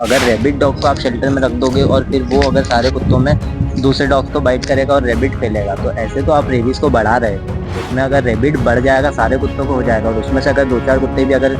अगर rabbit dog को आप शेल्टर में रख दोगे और फिर वो अगर सारे कुत्तों में दूसरे डॉग को बाइट करेगा और रैबिट फैलेगा, तो ऐसे तो आप रेबीज को बढ़ा रहे हो। उसमें अगर रैबिट बढ़ जाएगा सारे कुत्तों को हो जाएगा, और उसमें से अगर 2-4 कुत्ते भी अगर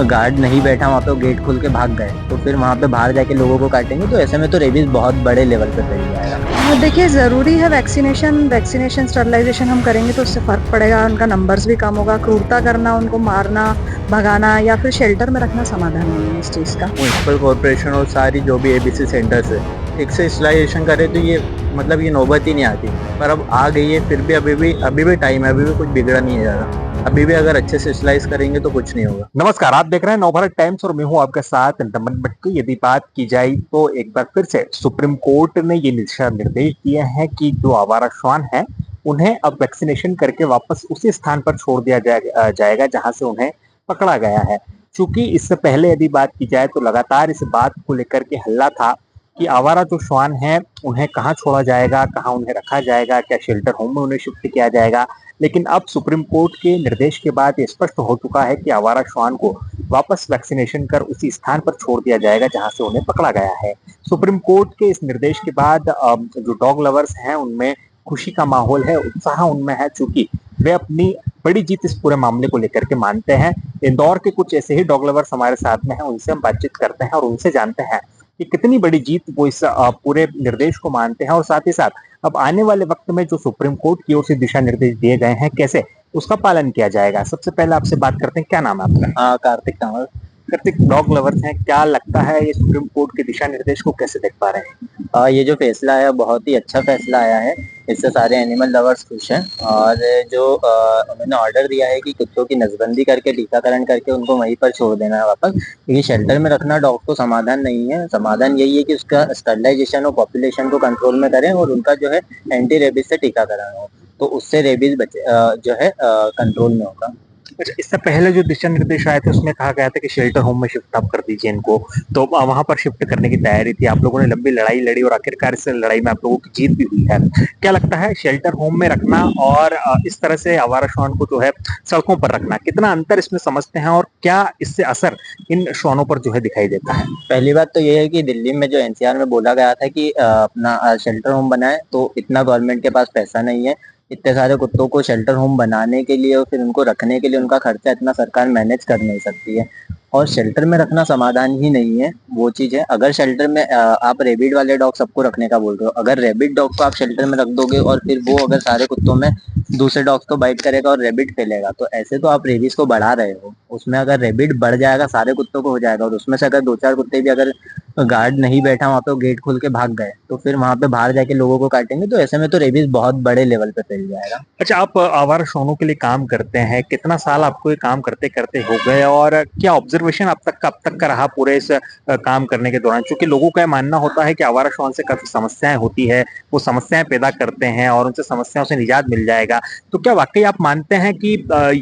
गार्ड नहीं बैठा वहाँ पे, वो गेट खोल के भाग गए, तो फिर वहाँ पे बाहर जाके लोगों को काटेंगे, तो ऐसे में तो रेबीज बहुत बड़े लेवल पे फैल जाएगा। देखिए, ज़रूरी है वैक्सीनेशन स्टरलाइजेशन हम करेंगे तो उससे फ़र्क पड़ेगा, उनका नंबर्स भी कम होगा। क्रूरता करना, उनको मारना, भगाना या फिर शेल्टर में रखना समाधान नहीं है इस चीज़ का। म्युनिसिपल कॉरपोरेशन और सारी जो भी एबीसी सेंटर्स है, एक से स्टरलाइजेशन करे तो ये मतलब ये नौबत ही नहीं आती, पर अब आ गई है। फिर भी अभी भी टाइम है, अभी भी कुछ बिगड़ा नहीं है ज़्यादा। अभी भी अगर अच्छे से स्टरलाइज करेंगे तो कुछ नहीं होगा। नमस्कार, आप देख रहे हैं नवभारत टाइम्स और मैं हूं आपके साथ नमन भट्टी। यदि बात की जाए तो एक बार फिर से सुप्रीम कोर्ट ने ये दिशा निर्देश दिए हैं कि जो आवारा श्वान है उन्हें अब वैक्सीनेशन करके वापस उसी स्थान पर छोड़ दिया जाएगा जहां से उन्हें पकड़ा गया है। चूंकि इससे पहले यदि बात की जाए तो लगातार इस बात को लेकर के हल्ला था कि आवारा जो श्वान है उन्हें कहाँ छोड़ा जाएगा, कहाँ उन्हें रखा जाएगा, क्या शेल्टर होम में उन्हें शिफ्ट किया जाएगा। लेकिन अब सुप्रीम कोर्ट के निर्देश के बाद ये स्पष्ट हो चुका है कि आवारा श्वान को वापस वैक्सीनेशन कर उसी स्थान पर छोड़ दिया जाएगा जहां से उन्हें पकड़ा गया है। सुप्रीम कोर्ट के इस निर्देश के बाद जो डॉग लवर्स हैं उनमें खुशी का माहौल है, उत्साह उनमें है, चूंकि वे अपनी बड़ी जीत इस पूरे मामले को लेकर के मानते हैं। इंदौर के कुछ ऐसे ही डॉग लवर्स हमारे साथ में हैं, उनसे हम बातचीत करते हैं और उनसे जानते हैं कि कितनी बड़ी जीत वो इस पूरे निर्देश को मानते हैं, और साथ ही साथ अब आने वाले वक्त में जो सुप्रीम कोर्ट की ओर से दिशा निर्देश दिए गए हैं कैसे उसका पालन किया जाएगा। सबसे पहले आपसे बात करते हैं, क्या नाम है आपका? Kartik tower. Kartik, dog lovers हैं, क्या लगता है ये सुप्रीम कोर्ट के दिशा निर्देश को कैसे देख पा रहे हैं? ये जो फैसला आया बहुत ही अच्छा फैसला आया है। इससे सारे एनिमल लवर्स खुश हैं। और जो उन्होंने ऑर्डर दिया है कि कुत्तों की नसबंदी करके टीकाकरण करके उनको वहीं पर छोड़ देना है वापस, क्योंकि शेल्टर में रखना डॉग को समाधान नहीं है। समाधान यही है कि उसका स्टरलाइजेशन और पॉपुलेशन को कंट्रोल में करें और उनका जो है एंटी रेबीज से टीकाकरण हो, तो उससे रेबीज जो है कंट्रोल में होगा। अच्छा, इससे पहले जो दिशा निर्देश आए थे उसमें कहा गया था कि शेल्टर होम में शिफ्ट आप कर दीजिए इनको, तो वहां पर शिफ्ट करने की तैयारी थी। आप लोगों ने लंबी लड़ाई लड़ी और आखिरकार इस लड़ाई में आप लोगों की जीत भी हुई है। क्या लगता है शेल्टर होम में रखना और इस तरह से आवारा श्वान को जो है सड़कों पर रखना, कितना अंतर इसमें समझते हैं और क्या इससे असर इन श्वानों पर जो है दिखाई देता है? पहली बात तो ये है कि दिल्ली में जो एनसीआर में बोला गया था कि अपना शेल्टर होम बनाए, तो इतना गवर्नमेंट के पास पैसा नहीं है। इतने सारे कुत्तों को शेल्टर होम बनाने के लिए और फिर उनको रखने के लिए उनका खर्चा इतना सरकार मैनेज कर नहीं सकती है। और शेल्टर में रखना समाधान ही नहीं है, वो चीज़ है। अगर शेल्टर में आप रेबिड वाले डॉग सबको रखने का बोल रहे हो, अगर रेबिड डॉग को आप शेल्टर में रख दोगे और फिर वो अगर सारे कुत्तों में दूसरे डॉग्स को बाइट करेगा और रेबिड फैलेगा, तो ऐसे तो आप रेबीज को बढ़ा रहे हो। उसमें अगर रेबिड बढ़ जाएगा सारे कुत्तों को हो जाएगा, और उसमें से अगर 2-4 कुत्ते भी अगर गार्ड नहीं बैठा वहाँ पे, वो गेट खोल के भाग गए, तो फिर वहाँ पे बाहर जाके लोगों को काटेंगे, तो ऐसे में तो रेबीज बहुत बड़े लेवल पे फैल जाएगा। अच्छा, आप आवारा श्वानों के लिए काम करते हैं, कितना साल आपको ये काम करते करते हो गए और क्या ऑब्जर्वेशन अब तक का रहा पूरे इस काम करने के दौरान? क्योंकि लोगों का मानना होता है कि आवारा श्वान से काफी समस्याएं होती है, वो समस्याएं पैदा करते हैं और उनसे समस्याओं से निजात मिल जाएगा। तो क्या वाकई आप मानते हैं कि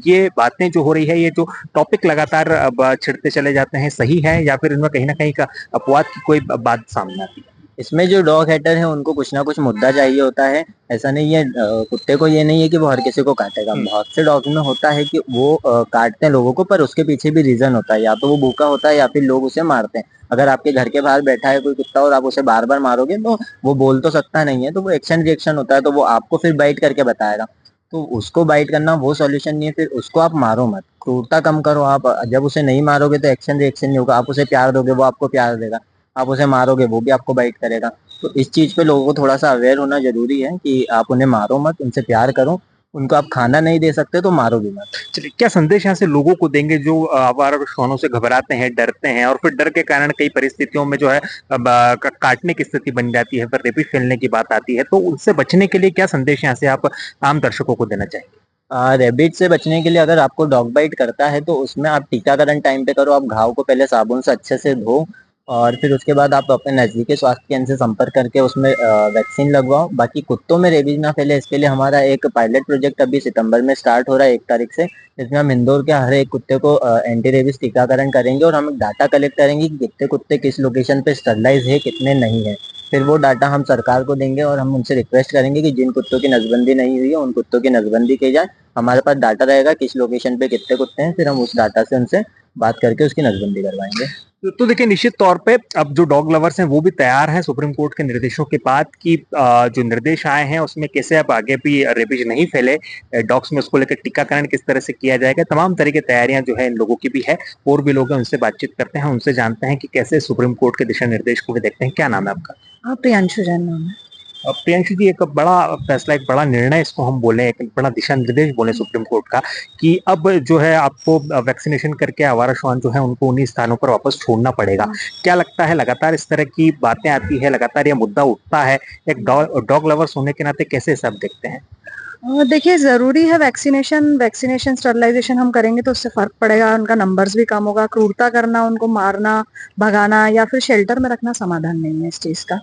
ये बातें जो हो रही है, ये जो टॉपिक लगातार छिड़ते चले जाते हैं, सही है या फिर इनमें कहीं ना कहीं का अपवाद की कोई बात सामने आती है? इसमें जो डॉग हेटर है उनको कुछ ना कुछ मुद्दा चाहिए होता है। ऐसा नहीं है, कुत्ते को ये नहीं है कि वो हर किसी को काटेगा। बहुत से डॉग में होता है कि वो काटते हैं लोगों को, पर उसके पीछे भी रीजन होता है। या तो वो भूखा होता है या फिर लोग उसे मारते हैं। अगर आपके घर के बाहर बैठा है कोई कुत्ता और आप उसे बार बार मारोगे, तो वो बोल तो सकता नहीं है, तो वो एक्शन रिएक्शन होता है, तो वो आपको फिर बाइट करके बताएगा। तो उसको बाइट करना वो सॉल्यूशन नहीं है। फिर उसको आप मारो मत, क्रूरता कम करो। आप जब उसे नहीं मारोगे तो एक्शन रिएक्शन नहीं होगा। आप उसे प्यार दोगे, वो आपको प्यार देगा। आप उसे मारोगे, वो भी आपको बाइट करेगा। तो इस चीज पे लोगों को थोड़ा सा अवेयर होना जरूरी है कि आप उन्हें मारो मत, उनसे प्यार करो। उनको आप खाना नहीं दे सकते तो मारो भी मत। चलिए, क्या संदेश यहाँ से लोगों को देंगे जो आवारा श्वानों से घबराते हैं, डरते हैं और फिर डर के कारण कई परिस्थितियों में जो है अब, काटने की स्थिति बन जाती है, फिर रेबीज फैलने की बात आती है, तो उनसे बचने के लिए क्या संदेश यहाँ से आप आम दर्शकों को देना चाहेंगे? रेबिट से बचने के लिए अगर आपको डॉग बाइट करता है तो उसमें आप टीकाकरण टाइम पे करो। आप घाव को पहले साबुन से अच्छे से धो, और फिर उसके बाद आप अपने नजदीकी स्वास्थ्य केंद्र से संपर्क करके उसमें वैक्सीन लगवाओ। बाकी कुत्तों में रेबीज ना फैले, इसके लिए हमारा एक पायलट प्रोजेक्ट अभी सितंबर में स्टार्ट हो रहा है 1 तारीख से। इसमें हम इंदौर के हर एक कुत्ते को एंटी रेबीज टीकाकरण करेंगे, और हम डाटा कलेक्ट करेंगे कि कितने कुत्ते किस लोकेशन पे स्टरलाइज है, कितने नहीं है। फिर वो डाटा हम सरकार को देंगे और हम उनसे रिक्वेस्ट करेंगे कि जिन कुत्तों की नसबंदी नहीं हुई है उन कुत्तों की नसबंदी की जाए। हमारे पास डाटा रहेगा किस लोकेशन पे कितने कुत्ते हैं, फिर हम उस डाटा से उनसे बात करके उसकी नसबंदी करवाएंगे। तो देखिए निश्चित तौर पे अब जो डॉग लवर्स हैं वो भी तैयार हैं सुप्रीम कोर्ट के निर्देशों के बाद कि जो निर्देश आए हैं उसमें कैसे अब आगे भी रेबीज नहीं फैले डॉग्स में, उसको लेकर टीकाकरण किस तरह से किया जाएगा, तमाम तरह की तैयारियां जो है इन लोगों की भी है। और भी लोग हैं उनसे बातचीत करते हैं, उनसे जानते हैं कि कैसे सुप्रीम कोर्ट के दिशा निर्देश को भी देखते हैं। क्या नाम है आपका? हाँ, प्रियांशु जैन नाम है। प्रियंशु जी, एक बड़ा फैसला, एक बड़ा निर्णय इसको हम बोले, एक बड़ा दिशा निर्देश बोले सुप्रीम कोर्ट का कि अब जो है आपको वैक्सीनेशन करके आवारा श्वान जो है उनको उन्हीं स्थानों पर वापस छोड़ना पड़ेगा। क्या लगता है, लगातार इस तरह की बातें आती है, लगातार ये मुद्दा उठता है, एक डॉग लवर्स होने के नाते कैसे सब देखते हैं? देखिए, ज़रूरी है वैक्सीनेशन स्टरलाइजेशन हम करेंगे तो उससे फ़र्क पड़ेगा, उनका नंबर्स भी कम होगा। क्रूरता करना, उनको मारना, भगाना या फिर शेल्टर में रखना समाधान नहीं है इस चीज़ का।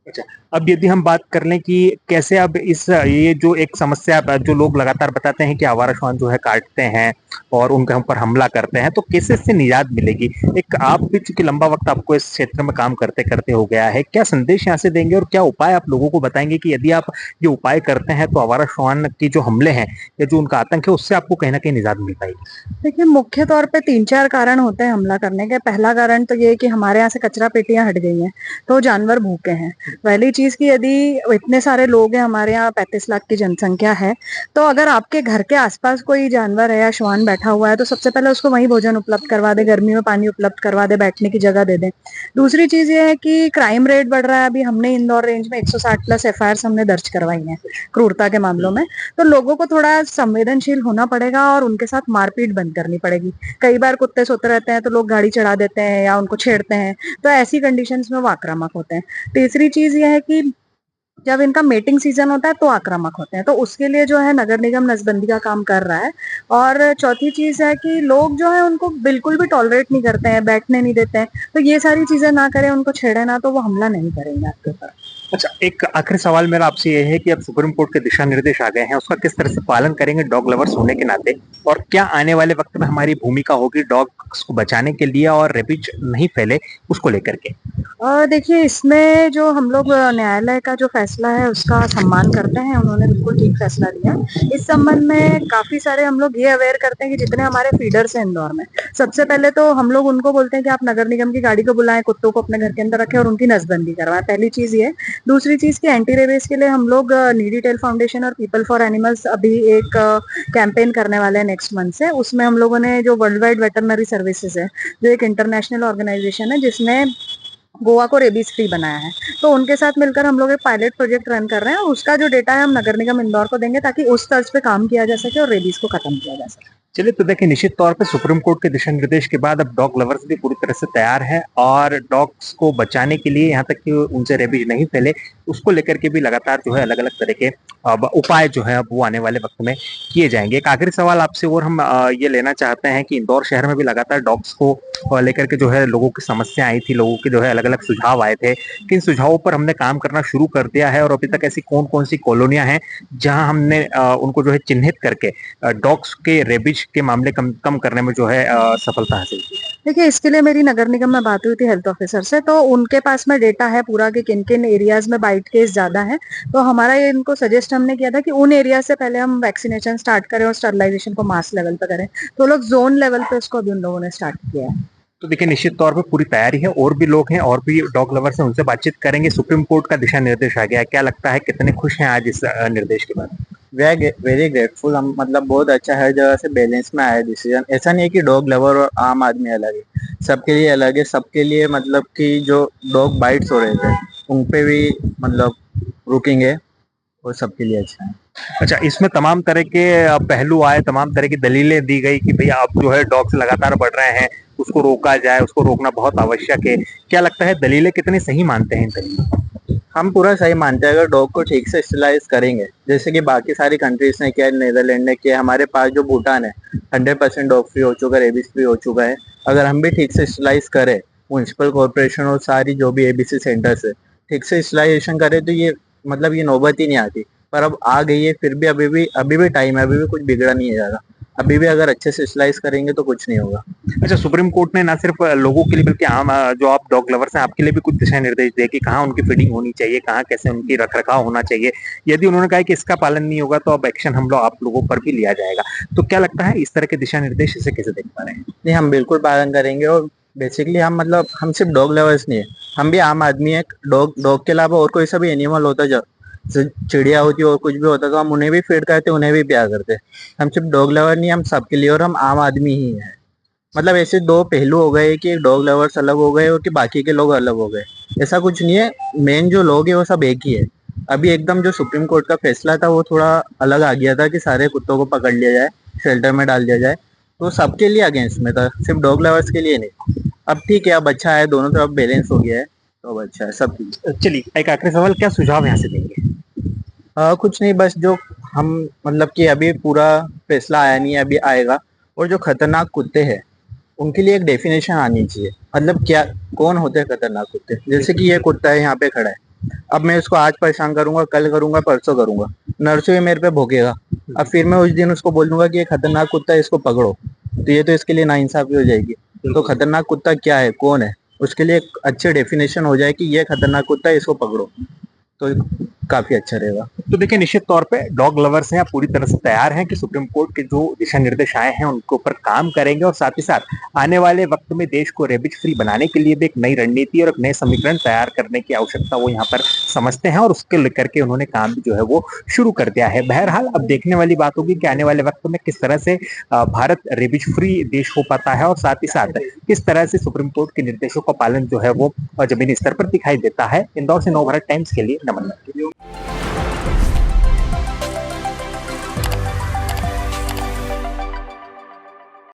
अच्छा, अब यदि हम बात कर लें कि कैसे अब इस ये जो एक समस्या जो लोग लगातार बताते हैं कि आवारा श्वान जो है काटते हैं और उनके ऊपर हमला करते हैं, तो कैसे इससे निजात मिलेगी? एक आप भी चूंकि लंबा वक्त आपको इस क्षेत्र में काम करते करते हो गया है, क्या संदेश यहाँ से देंगे और क्या उपाय आप लोगों को बताएंगे कि यदि आप ये उपाय करते हैं तो आवारा श्वान की जो हमले हैं या जो उनका आतंक है उससे आपको कहीं ना कहीं निजात मिल पाएगी? देखिए, मुख्य तौर पे 3-4 कारण होते हैं हमला करने के। पहला कारण तो ये है कि हमारे यहाँ से कचरा पेटियाँ हट गई हैं, तो जानवर भूखे हैं। पहली चीज़ कि यदि इतने सारे लोग हैं, हमारे यहाँ 35 लाख की जनसंख्या है, तो अगर आपके घर के आस-पास कोई जानवर है या श्वान बैठा हुआ है, तो सबसे पहले उसको वहीं भोजन उपलब्ध करवा दें, गर्मी में पानी उपलब्ध करवा दें, बैठने की जगह दे दें। दूसरी चीज़ ये है कि क्राइम रेट बढ़ रहा है। अभी हमने इंदौर रेंज में 160 प्लस एफआईआर्स हमने दर्ज करवाई हैं, क्रूरता के मामलों में। तो लोगों को थोड़ा संवेदनशील होना पड़ेगा और उनके साथ मारपीट बंद करनी पड़ेगी। कई बार कुत्ते सोते रहते हैं तो लोग गाड़ी चढ़ा देते हैं या उनको छेड़ते हैं, तो ऐसी कंडीशंस में वो आक्रामक होते हैं। तीसरी चीज़ ये है कि जब इनका मेटिंग सीजन होता है तो आक्रामक होते हैं, तो उसके लिए जो है नगर निगम नसबंदी का काम कर रहा है। और चौथी चीज़ है कि लोग जो है उनको बिल्कुल भी टॉलरेट नहीं करते हैं, बैठने नहीं देते हैं, तो ये सारी चीज़ें ना करें, उनको छेड़े ना, तो वो हमला नहीं करेंगे आपके ऊपर। अच्छा, एक आखिरी सवाल मेरा आपसे ये है कि अब सुप्रीम कोर्ट के दिशा निर्देश आ गए हैं, उसका किस तरह से पालन करेंगे डॉग लवर्स होने के नाते, और क्या आने वाले वक्त में हमारी भूमिका होगी डॉग्स को बचाने के लिए और रेबीज नहीं फैले उसको लेकर के? देखिए, इसमें जो हम लोग न्यायालय का जो फैसला है उसका सम्मान करते हैं, उन्होंने बिल्कुल ठीक फैसला दिया। इस संबंध में काफ़ी सारे हम लोग ये अवेयर करते हैं कि जितने हमारे फीडर्स हैं इंदौर में, सबसे पहले तो हम लोग उनको बोलते हैं कि आप नगर निगम की गाड़ी को बुलाएं, कुत्तों को अपने घर के अंदर रखें और उनकी नसबंदी करवाएं। पहली चीज़ ये। दूसरी चीज़ कि एंटी रेबीज के लिए हम लोग नीडी टेल फाउंडेशन और पीपल फॉर एनिमल्स अभी एक कैंपेन करने वाले हैं नेक्स्ट मंथ से। उसमें हम लोगों ने जो वर्ल्ड वाइड वेटरनरी सर्विसेज है, जो एक इंटरनेशनल ऑर्गेनाइजेशन है जिसने गोवा को रेबीज फ्री बनाया है, तो उनके साथ मिलकर हम लोग एक पायलट प्रोजेक्ट रन कर रहे हैं और उसका जो डेटा है हम नगर निगम इंदौर को देंगे ताकि उस तर्ज पे काम किया जा सके और रेबीज को खत्म किया जा सके। चलिए, तो देखिए निश्चित तौर पे सुप्रीम कोर्ट के दिशा निर्देश के बाद अब डॉग लवर्स भी पूरी तरह से तैयार हैं और डॉग्स को बचाने के लिए, यहाँ तक कि उनसे रेबीज नहीं फैले, उसको लेकर के भी लगातार जो है अलग अलग तरह के उपाय जो है अब वो आने वाले वक्त में किए जाएंगे। एक आखिरी सवाल आपसे और हम ये लेना चाहते हैं कि इंदौर शहर में भी लगातार डॉग्स को लेकर के जो है लोगों की समस्या आई थी, लोगों के जो है अलग अलग सुझाव आए थे, किन सुझावों पर हमने काम करना शुरू कर दिया है और अभी तक ऐसी कौन कौन सी कॉलोनियां हैं जहां हमने उनको जो है चिन्हित करके डॉग्स के रेबीज के मामले कम करने में जो है सफलता हासिल की है? देखिए, इसके लिए मेरी नगर निगम में बात हुई थी हेल्थ ऑफिसर से, तो उनके पास में डेटा है पूरा कि किन किन एरियाज में बाइट केस ज्यादा है। तो हमारा ये इनको सजेस्ट हमने किया था कि उन एरिया से पहले हम वैक्सीनेशन स्टार्ट करें और स्टरलाइजेशन को मास लेवल पे करें, तो लोग जोन लेवल पे उसको अभी उन लोगों ने स्टार्ट किया है। तो देखिए निश्चित तौर पे पूरी तैयारी है, और भी लोग हैं और भी डॉग लवर्स हैं, उनसे बातचीत करेंगे। सुप्रीम कोर्ट का दिशा निर्देश आ गया है, क्या लगता है कितने खुश हैं आज इस निर्देश के बाद? We are very grateful. हम मतलब बहुत अच्छा, हर जगह से बैलेंस में आया डिसीजन। ऐसा नहीं है कि डॉग लवर और आम आदमी अलग है, सबके लिए अलग है। सबके लिए मतलब कि जो डॉग बाइट्स हो रहे थे उन पे भी मतलब रुकेंगे और सबके लिए अच्छा है। अच्छा, इसमें तमाम तरह के पहलू आए, तमाम तरह की दलीलें दी गई कि भैया अब जो है डॉग्स लगातार बढ़ रहे हैं, उसको रोका जाए, उसको रोकना बहुत आवश्यक है। क्या लगता है दलीलें कितनी सही मानते हैं इन दलीलों? हम पूरा सही मानते हैं। अगर डॉग को ठीक से स्टरलाइज करेंगे, जैसे कि बाकी सारी कंट्रीज ने किया, नीदरलैंड ने किया, हमारे पास जो भूटान है 100% डॉग फ्री हो चुका है, रेबीज फ्री हो चुका है। अगर हम भी ठीक से स्टरलाइज करें, म्युनिसिपल कॉर्पोरेशन और सारी जो भी एबीसी सेंटर्स है ठीक से स्टरलाइजेशन करें, तो ये मतलब ये नौबत ही नहीं आती। पर अब आ गई है, फिर भी अभी भी टाइम है, अभी भी कुछ बिगड़ा नहीं है ज़्यादा। अभी भी अगर अच्छे से स्लाइस करेंगे तो कुछ नहीं होगा। अच्छा, सुप्रीम कोर्ट ने ना सिर्फ लोगों के लिए बल्कि आम जो आप डॉग लवर्स हैं आपके लिए भी कुछ दिशा निर्देश दिए कि कहाँ उनकी फीडिंग होनी चाहिए, कहाँ कैसे उनकी रखरखाव होना चाहिए। यदि उन्होंने कहा है कि इसका पालन नहीं होगा तो अब एक्शन हम लोग आप लोगों पर भी लिया जाएगा। तो क्या लगता है इस तरह के दिशा निर्देश इसे कैसे देख पा रहे हैं? नहीं, हम बिल्कुल पालन करेंगे और बेसिकली हम मतलब हम सिर्फ डॉग लवर्स नहीं है, हम भी आम आदमी है। डॉग के अलावा और कोई सा भी एनिमल होता है, जो चिड़िया होती है और कुछ भी होता है, तो हम उन्हें भी फीड करते, उन्हें भी प्यार करते। हम सिर्फ डॉग लवर नहीं, हम सबके लिए और हम आम आदमी ही हैं। मतलब ऐसे दो पहलू हो गए कि डॉग लवर्स अलग हो गए और कि बाकी के लोग अलग हो गए, ऐसा कुछ नहीं है। मेन जो लोग है वो सब एक ही है। अभी एकदम जो सुप्रीम कोर्ट का फैसला था वो थोड़ा अलग आ गया था कि सारे कुत्तों को पकड़ लिया जाए, शेल्टर में डाल दिया जाए, तो सबके लिए अगेंस्ट में था, सिर्फ डॉग लवर्स के लिए नहीं। अब ठीक है, अब अच्छा है, दोनों तरफ बैलेंस हो गया है, तो अब अच्छा है सब ठीक चलिए, एक आखिरी सवाल, क्या सुझाव यहाँ से देंगे? है। कुछ नहीं, बस जो हम मतलब कि अभी पूरा फैसला आया नहीं है, अभी आएगा। और जो खतरनाक कुत्ते हैं उनके लिए एक डेफिनेशन आनी चाहिए, मतलब क्या, कौन होते हैं खतरनाक कुत्ते। जैसे कि ये कुत्ता है यहाँ पे खड़ा है, अब मैं उसको आज परेशान करूंगा, कल करूंगा, परसों करूंगा, नरसों ये मेरे पे भोगेगा। अब फिर मैं उस दिन उसको बोल दूंगा कि ये खतरनाक कुत्ता है, इसको पकड़ो, तो ये तो इसके लिए नाइंसाफी हो जाएगी। तो खतरनाक कुत्ता क्या है, कौन है, उसके लिए एक अच्छी डेफिनेशन हो जाए कि ये खतरनाक कुत्ता है, इसको पकड़ो, तो काफी अच्छा रहेगा। तो देखिए, निश्चित तौर पे डॉग लवर्स हैं, आप पूरी तरह से तैयार हैं कि सुप्रीम कोर्ट के जो दिशा निर्देश आए हैं उनके ऊपर काम करेंगे और साथ ही साथ आने वाले वक्त में देश को रेबिज फ्री बनाने के लिए भी एक नई रणनीति और एक नए समीकरण तैयार करने की आवश्यकता वो यहाँ पर समझते हैं और उसके लेकर के उन्होंने काम भी जो है वो शुरू कर दिया है। बहरहाल अब देखने वाली बात होगी कि आने वाले वक्त में किस तरह से भारत रेबिज फ्री देश हो पाता है और साथ ही साथ किस तरह से सुप्रीम कोर्ट के निर्देशों का पालन जो है वो जमीनी स्तर पर दिखाई देता है। इंदौर से नवभारत टाइम्स के लिए नमन।